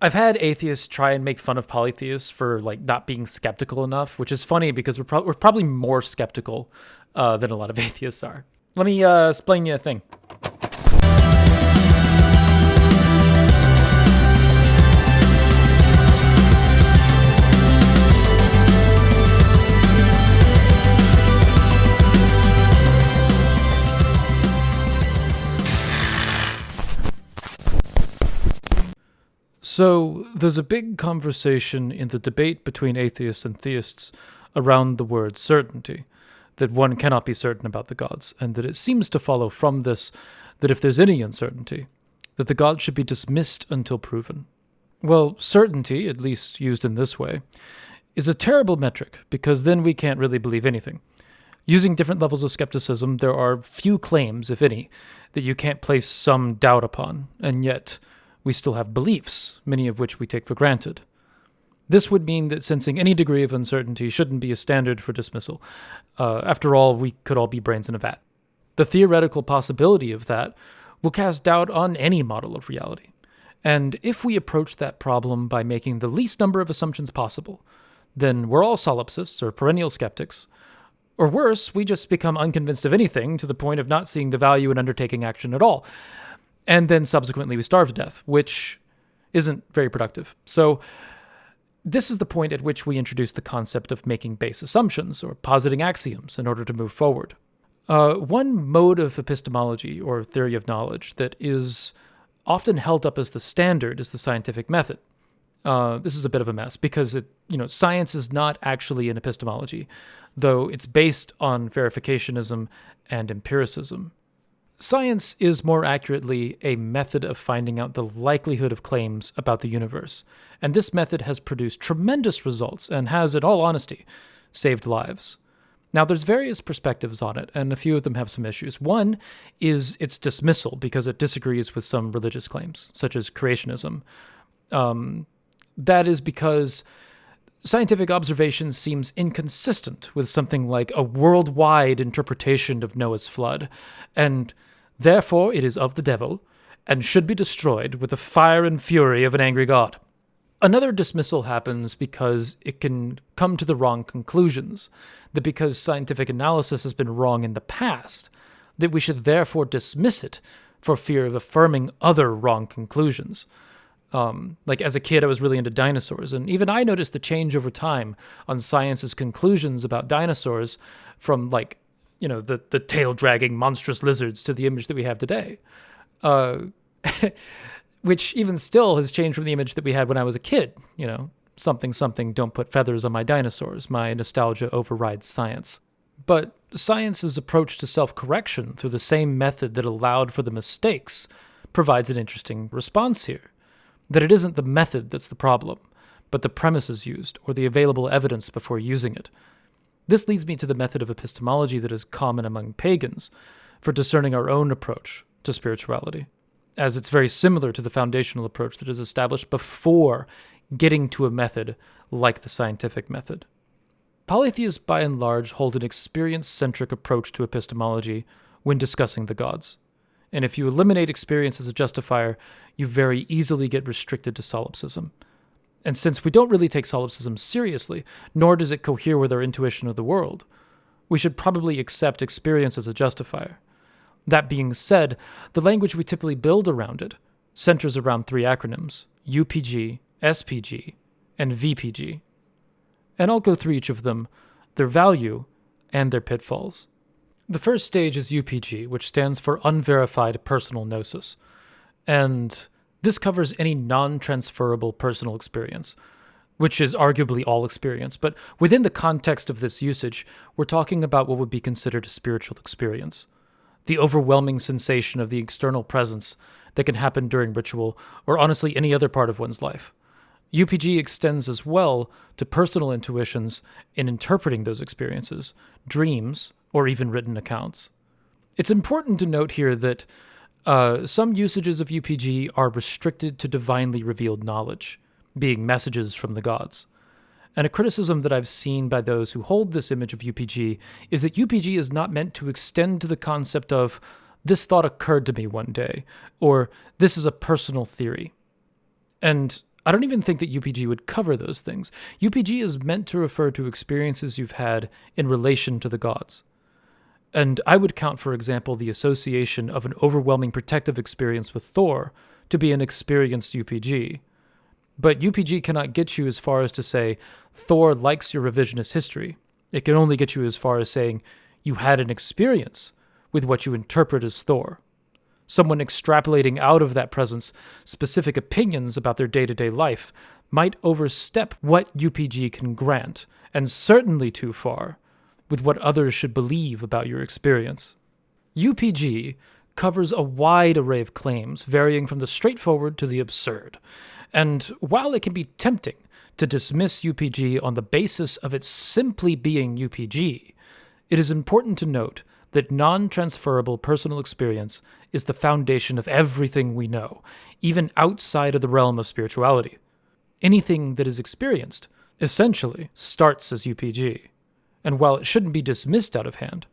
I've had atheists try and make fun of polytheists for like not being skeptical enough, which is funny because we're probably more skeptical than a lot of atheists are. Let me explain you a thing. So there's a big conversation in the debate between atheists and theists around the word certainty, that one cannot be certain about the gods, and that it seems to follow from this that if there's any uncertainty, that the gods should be dismissed until proven. Well, certainty, at least used in this way, is a terrible metric, because then we can't really believe anything. Using different levels of skepticism, there are few claims, if any, that you can't place some doubt upon, and yet we still have beliefs, many of which we take for granted. This would mean that sensing any degree of uncertainty shouldn't be a standard for dismissal. After all, we could all be brains in a vat. The theoretical possibility of that will cast doubt on any model of reality. And if we approach that problem by making the least number of assumptions possible, then we're all solipsists or perennial skeptics. Or worse, we just become unconvinced of anything to the point of not seeing the value in undertaking action at all. And then subsequently we starve to death, which isn't very productive. So this is the point at which we introduce the concept of making base assumptions or positing axioms in order to move forward. One mode of epistemology or theory of knowledge that is often held up as the standard is the scientific method. This is a bit of a mess because science is not actually an epistemology, though it's based on verificationism and empiricism. Science is more accurately a method of finding out the likelihood of claims about the universe, and this method has produced tremendous results and has, in all honesty, saved lives. Now, there's various perspectives on it, and a few of them have some issues. One is its dismissal because it disagrees with some religious claims, such as creationism. That is because scientific observation seems inconsistent with something like a worldwide interpretation of Noah's flood, and therefore it is of the devil, and should be destroyed with the fire and fury of an angry God. Another dismissal happens because it can come to the wrong conclusions, that because scientific analysis has been wrong in the past, that we should therefore dismiss it for fear of affirming other wrong conclusions. Like as a kid, I was really into dinosaurs, and even I noticed the change over time on science's conclusions about dinosaurs from the tail-dragging monstrous lizards to the image that we have today. Which even still has changed from the image that we had when I was a kid. Something, don't put feathers on my dinosaurs. My nostalgia overrides science. But science's approach to self-correction through the same method that allowed for the mistakes provides an interesting response here. That it isn't the method that's the problem, but the premises used or the available evidence before using it. This leads me to the method of epistemology that is common among pagans for discerning our own approach to spirituality, as it's very similar to the foundational approach that is established before getting to a method like the scientific method. Polytheists, by and large, hold an experience-centric approach to epistemology when discussing the gods. And if you eliminate experience as a justifier, you very easily get restricted to solipsism. And since we don't really take solipsism seriously, nor does it cohere with our intuition of the world, we should probably accept experience as a justifier. That being said, the language we typically build around it centers around three acronyms: UPG, SPG, and VPG. And I'll go through each of them, their value, and their pitfalls. The first stage is UPG, which stands for Unverified Personal Gnosis. And this covers any non-transferable personal experience, which is arguably all experience. But within the context of this usage, we're talking about what would be considered a spiritual experience. The overwhelming sensation of the external presence that can happen during ritual, or honestly any other part of one's life. UPG extends as well to personal intuitions in interpreting those experiences, dreams, or even written accounts. It's important to note here that some usages of UPG are restricted to divinely revealed knowledge, being messages from the gods. And a criticism that I've seen by those who hold this image of UPG is that UPG is not meant to extend to the concept of, this thought occurred to me one day, or this is a personal theory. And I don't even think that UPG would cover those things. UPG is meant to refer to experiences you've had in relation to the gods. And I would count, for example, the association of an overwhelming protective experience with Thor to be an experienced UPG. But UPG cannot get you as far as to say, Thor likes your revisionist history. It can only get you as far as saying, you had an experience with what you interpret as Thor. Someone extrapolating out of that presence specific opinions about their day-to-day life might overstep what UPG can grant, and certainly too far, with what others should believe about your experience. UPG covers a wide array of claims, varying from the straightforward to the absurd. And while it can be tempting to dismiss UPG on the basis of its simply being UPG, it is important to note that non-transferable personal experience is the foundation of everything we know, even outside of the realm of spirituality. Anything that is experienced, essentially, starts as UPG. And while it shouldn't be dismissed out of hand,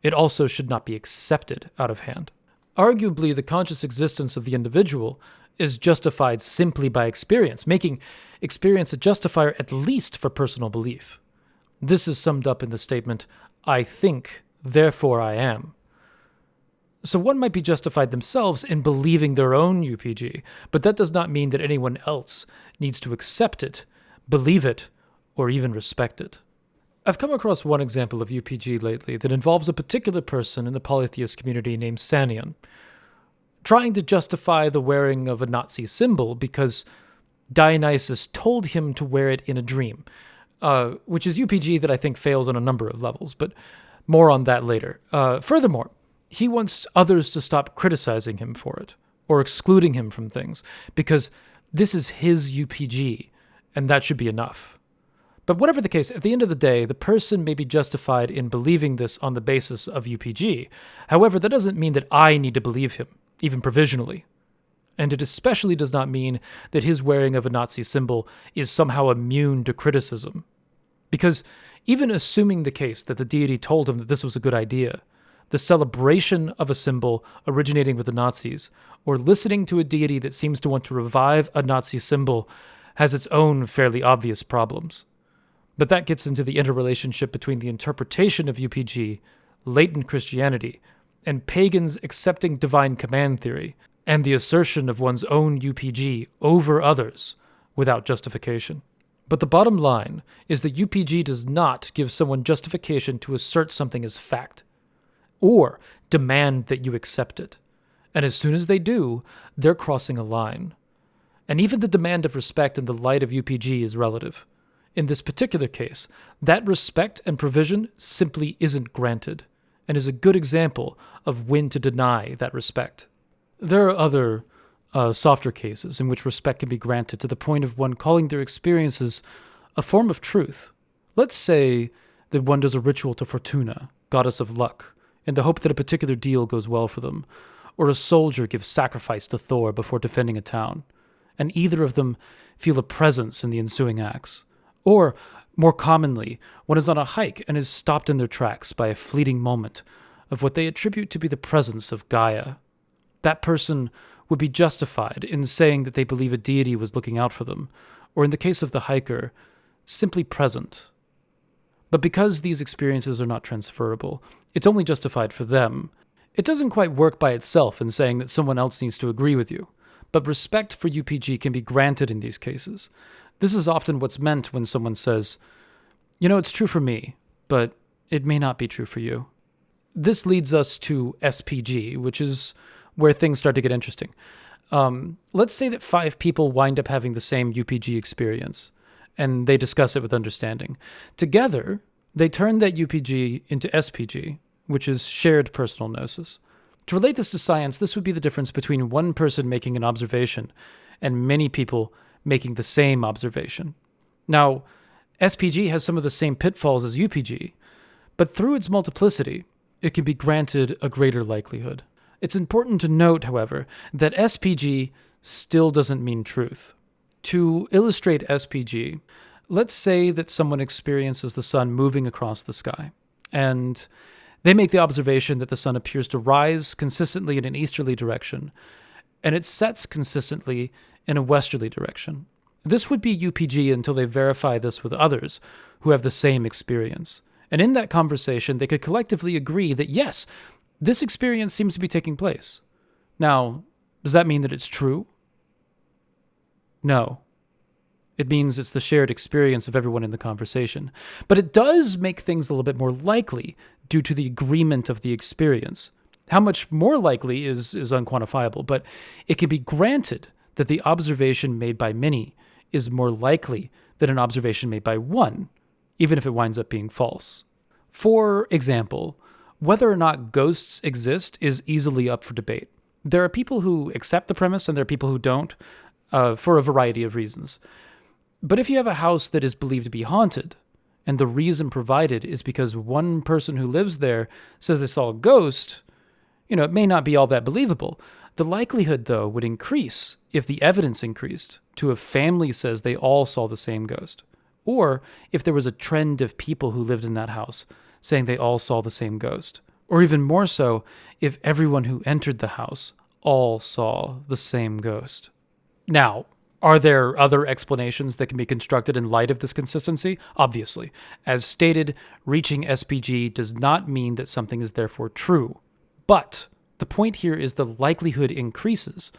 it also should not be accepted out of hand. Arguably, the conscious existence of the individual is justified simply by experience, making experience a justifier at least for personal belief. This is summed up in the statement, I think, therefore I am. So one might be justified themselves in believing their own UPG, but that does not mean that anyone else needs to accept it, believe it, or even respect it. I've come across one example of UPG lately that involves a particular person in the polytheist community named Sanion, trying to justify the wearing of a Nazi symbol because Dionysus told him to wear it in a dream, which is UPG that I think fails on a number of levels, but more on that later. Furthermore, he wants others to stop criticizing him for it, or excluding him from things, because this is his UPG, and that should be enough. But whatever the case, at the end of the day, the person may be justified in believing this on the basis of UPG. However, that doesn't mean that I need to believe him, even provisionally. And it especially does not mean that his wearing of a Nazi symbol is somehow immune to criticism. Because even assuming the case that the deity told him that this was a good idea, the celebration of a symbol originating with the Nazis, or listening to a deity that seems to want to revive a Nazi symbol, has its own fairly obvious problems. But that gets into the interrelationship between the interpretation of UPG, latent Christianity, and pagans accepting divine command theory, and the assertion of one's own UPG over others without justification. But the bottom line is that UPG does not give someone justification to assert something as fact, or demand that you accept it. And as soon as they do, they're crossing a line. And even the demand of respect in the light of UPG is relative. In this particular case, that respect and provision simply isn't granted, and is a good example of when to deny that respect. There are other softer cases in which respect can be granted to the point of one calling their experiences a form of truth. Let's say that one does a ritual to Fortuna, goddess of luck, in the hope that a particular deal goes well for them, or a soldier gives sacrifice to Thor before defending a town, and either of them feel a presence in the ensuing acts. Or, more commonly, one is on a hike and is stopped in their tracks by a fleeting moment of what they attribute to be the presence of Gaia. That person would be justified in saying that they believe a deity was looking out for them, or in the case of the hiker, simply present. But because these experiences are not transferable, it's only justified for them. It doesn't quite work by itself in saying that someone else needs to agree with you, but respect for UPG can be granted in these cases. This is often what's meant when someone says, it's true for me, but it may not be true for you. This leads us to SPG, which is where things start to get interesting. Let's say that 5 people wind up having the same UPG experience, and they discuss it with understanding. Together, they turn that UPG into SPG, which is shared personal gnosis. To relate this to science, this would be the difference between one person making an observation and many people making the same observation. Now, SPG has some of the same pitfalls as UPG, but through its multiplicity, it can be granted a greater likelihood. It's important to note, however, that SPG still doesn't mean truth. To illustrate SPG, let's say that someone experiences the sun moving across the sky, and they make the observation that the sun appears to rise consistently in an easterly direction, and it sets consistently in a westerly direction. This would be UPG until they verify this with others who have the same experience. And in that conversation, they could collectively agree that yes, this experience seems to be taking place. Now, does that mean that it's true? No. It means it's the shared experience of everyone in the conversation. But it does make things a little bit more likely due to the agreement of the experience. How much more likely is unquantifiable, but it can be granted that the observation made by many is more likely than an observation made by one, even if it winds up being false. For example, whether or not ghosts exist is easily up for debate. There are people who accept the premise and there are people who don't, for a variety of reasons. But if you have a house that is believed to be haunted, and the reason provided is because one person who lives there says they saw a ghost, it may not be all that believable. The likelihood, though, would increase if the evidence increased to a family says they all saw the same ghost, or if there was a trend of people who lived in that house saying they all saw the same ghost, or even more so, if everyone who entered the house all saw the same ghost. Now, are there other explanations that can be constructed in light of this consistency? Obviously. As stated, reaching SPG does not mean that something is therefore true. But the point here is the likelihood increases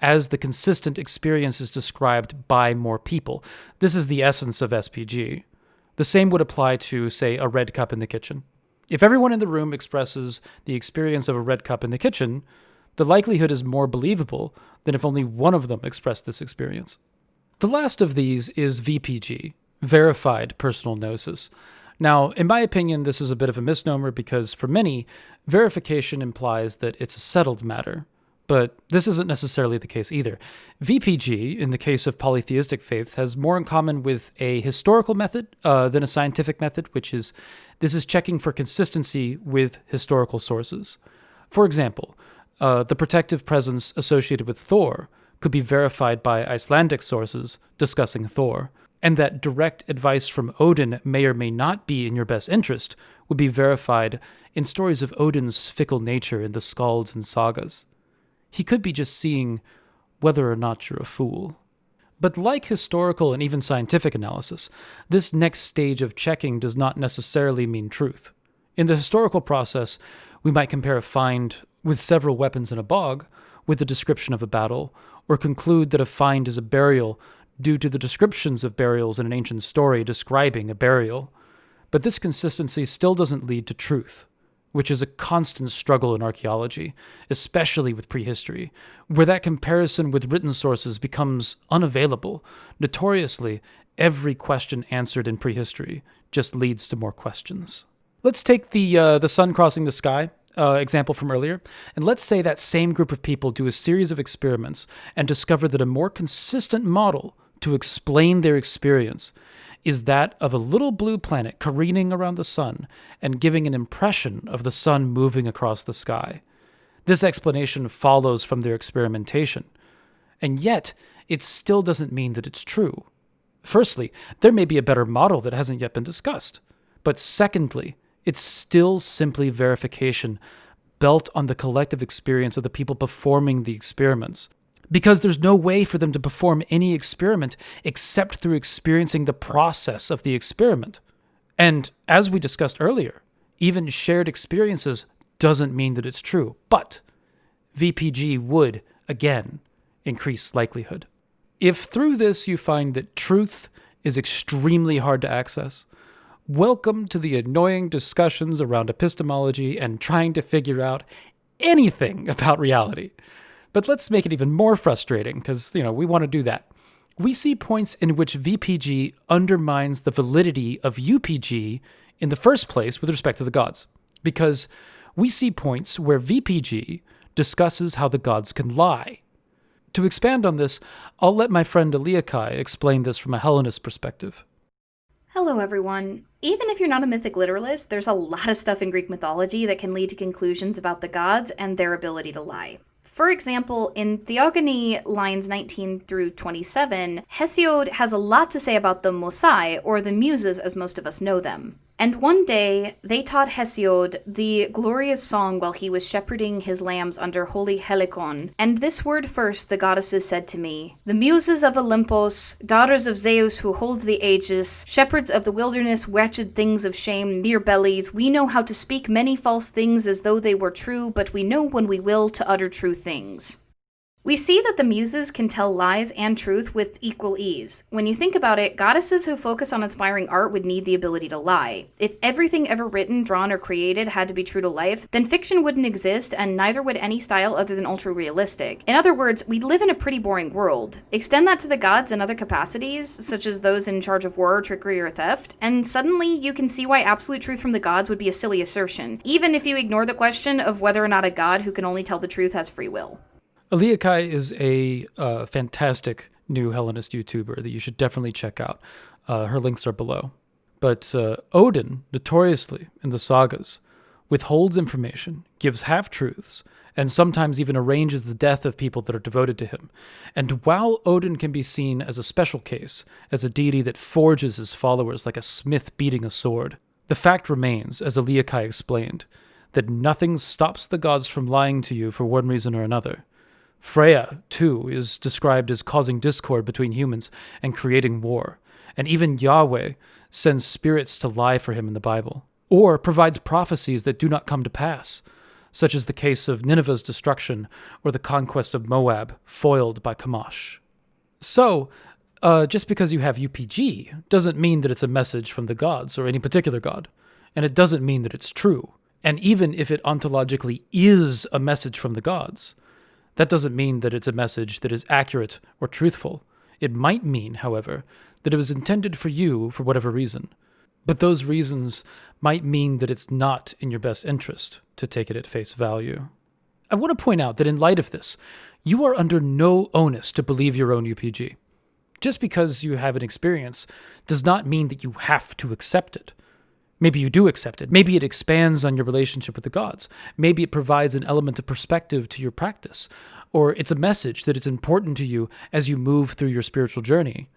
as the consistent experience is described by more people. This is the essence of SPG. The same would apply to, say, a red cup in the kitchen. If everyone in the room expresses the experience of a red cup in the kitchen, the likelihood is more believable than if only one of them expressed this experience. The last of these is VPG, verified personal gnosis. Now, in my opinion, this is a bit of a misnomer because for many, verification implies that it's a settled matter. But this isn't necessarily the case either. VPG, in the case of polytheistic faiths, has more in common with a historical method than a scientific method, this is checking for consistency with historical sources. For example, the protective presence associated with Thor could be verified by Icelandic sources discussing Thor, and that direct advice from Odin may or may not be in your best interest would be verified in stories of Odin's fickle nature in the Skalds and sagas. He could be just seeing whether or not you're a fool. But like historical and even scientific analysis, this next stage of checking does not necessarily mean truth. In the historical process, we might compare a find with several weapons in a bog with the description of a battle, or conclude that a find is a burial due to the descriptions of burials in an ancient story describing a burial. But this consistency still doesn't lead to truth, which is a constant struggle in archaeology, especially with prehistory, where that comparison with written sources becomes unavailable. Notoriously, every question answered in prehistory just leads to more questions. Let's take the sun crossing the sky example from earlier, and let's say that same group of people do a series of experiments and discover that a more consistent model to explain their experience is that of a little blue planet careening around the sun and giving an impression of the sun moving across the sky. This explanation follows from their experimentation, and yet it still doesn't mean that it's true. Firstly, there may be a better model that hasn't yet been discussed, but secondly, it's still simply verification built on the collective experience of the people performing the experiments. Because there's no way for them to perform any experiment except through experiencing the process of the experiment. And as we discussed earlier, even shared experiences doesn't mean that it's true. But VPG would, again, increase likelihood. If through this you find that truth is extremely hard to access, welcome to the annoying discussions around epistemology and trying to figure out anything about reality. But let's make it even more frustrating, because, we want to do that. We see points in which VPG undermines the validity of UPG in the first place with respect to the gods, because we see points where VPG discusses how the gods can lie. To expand on this, I'll let my friend Aliakai explain this from a Hellenist perspective. Hello, everyone. Even if you're not a mythic literalist, there's a lot of stuff in Greek mythology that can lead to conclusions about the gods and their ability to lie. For example, in Theogony lines 19 through 27, Hesiod has a lot to say about the Mosai, or the Muses as most of us know them. And one day, they taught Hesiod the glorious song while he was shepherding his lambs under holy Helicon. And this word first the goddesses said to me, "The muses of Olympos, daughters of Zeus who holds the aegis, shepherds of the wilderness, wretched things of shame, mere bellies, we know how to speak many false things as though they were true, but we know when we will to utter true things." We see that the muses can tell lies and truth with equal ease. When you think about it, goddesses who focus on inspiring art would need the ability to lie. If everything ever written, drawn, or created had to be true to life, then fiction wouldn't exist, and neither would any style other than ultra-realistic. In other words, we'd live in a pretty boring world. Extend that to the gods in other capacities, such as those in charge of war, trickery, or theft, and suddenly you can see why absolute truth from the gods would be a silly assertion, even if you ignore the question of whether or not a god who can only tell the truth has free will. Aliakai is a fantastic new Hellenist YouTuber that you should definitely check out. Her links are below. But Odin, notoriously in the sagas, withholds information, gives half-truths, and sometimes even arranges the death of people that are devoted to him. And while Odin can be seen as a special case, as a deity that forges his followers like a smith beating a sword, the fact remains, as Aliakai explained, that nothing stops the gods from lying to you for one reason or another. Freya, too, is described as causing discord between humans and creating war, and even Yahweh sends spirits to lie for him in the Bible, or provides prophecies that do not come to pass, such as the case of Nineveh's destruction or the conquest of Moab, foiled by Chemosh. So, just because you have UPG doesn't mean that it's a message from the gods or any particular god, and it doesn't mean that it's true. And even if it ontologically is a message from the gods, that doesn't mean that it's a message that is accurate or truthful. It might mean, however, that it was intended for you for whatever reason. But those reasons might mean that it's not in your best interest to take it at face value. I want to point out that in light of this, you are under no onus to believe your own UPG. Just because you have an experience does not mean that you have to accept it. Maybe you do accept it. Maybe it expands on your relationship with the gods. Maybe it provides an element of perspective to your practice. Or it's a message that it's important to you as you move through your spiritual journey.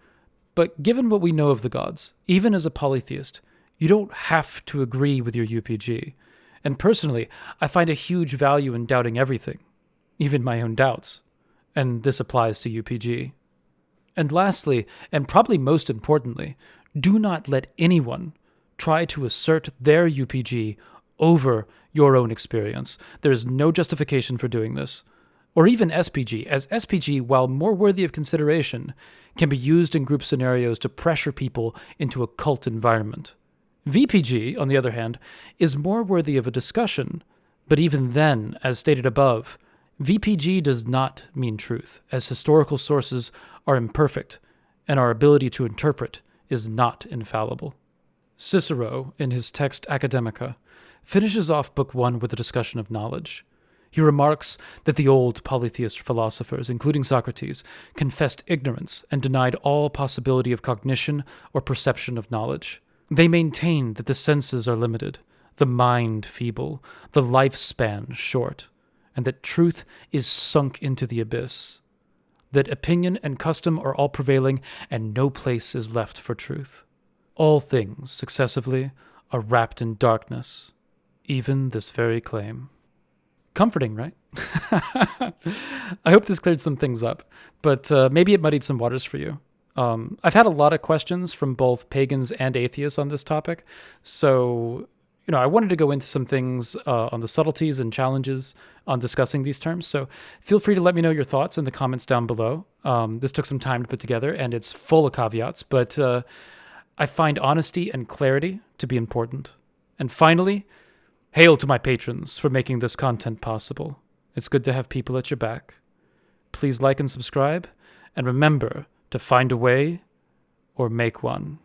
But given what we know of the gods, even as a polytheist, you don't have to agree with your UPG. And personally, I find a huge value in doubting everything, even my own doubts. And this applies to UPG. And lastly, and probably most importantly, do not let anyone try to assert their UPG over your own experience. There is no justification for doing this. Or even SPG, as SPG, while more worthy of consideration, can be used in group scenarios to pressure people into a cult environment. VPG, on the other hand, is more worthy of a discussion, but even then, as stated above, VPG does not mean truth, as historical sources are imperfect, and our ability to interpret is not infallible. Cicero, in his text Academica, finishes off Book 1 with a discussion of knowledge. He remarks that the old polytheist philosophers, including Socrates, confessed ignorance and denied all possibility of cognition or perception of knowledge. They maintained that the senses are limited, the mind feeble, the lifespan short, and that truth is sunk into the abyss, that opinion and custom are all prevailing and no place is left for truth. All things, successively, are wrapped in darkness, even this very claim. Comforting, right? I hope this cleared some things up, but maybe it muddied some waters for you. I've had a lot of questions from both pagans and atheists on this topic, so I wanted to go into some things on the subtleties and challenges on discussing these terms, so feel free to let me know your thoughts in the comments down below. This took some time to put together, and it's full of caveats, but I find honesty and clarity to be important. And finally, hail to my patrons for making this content possible. It's good to have people at your back. Please like and subscribe, and remember to find a way or make one.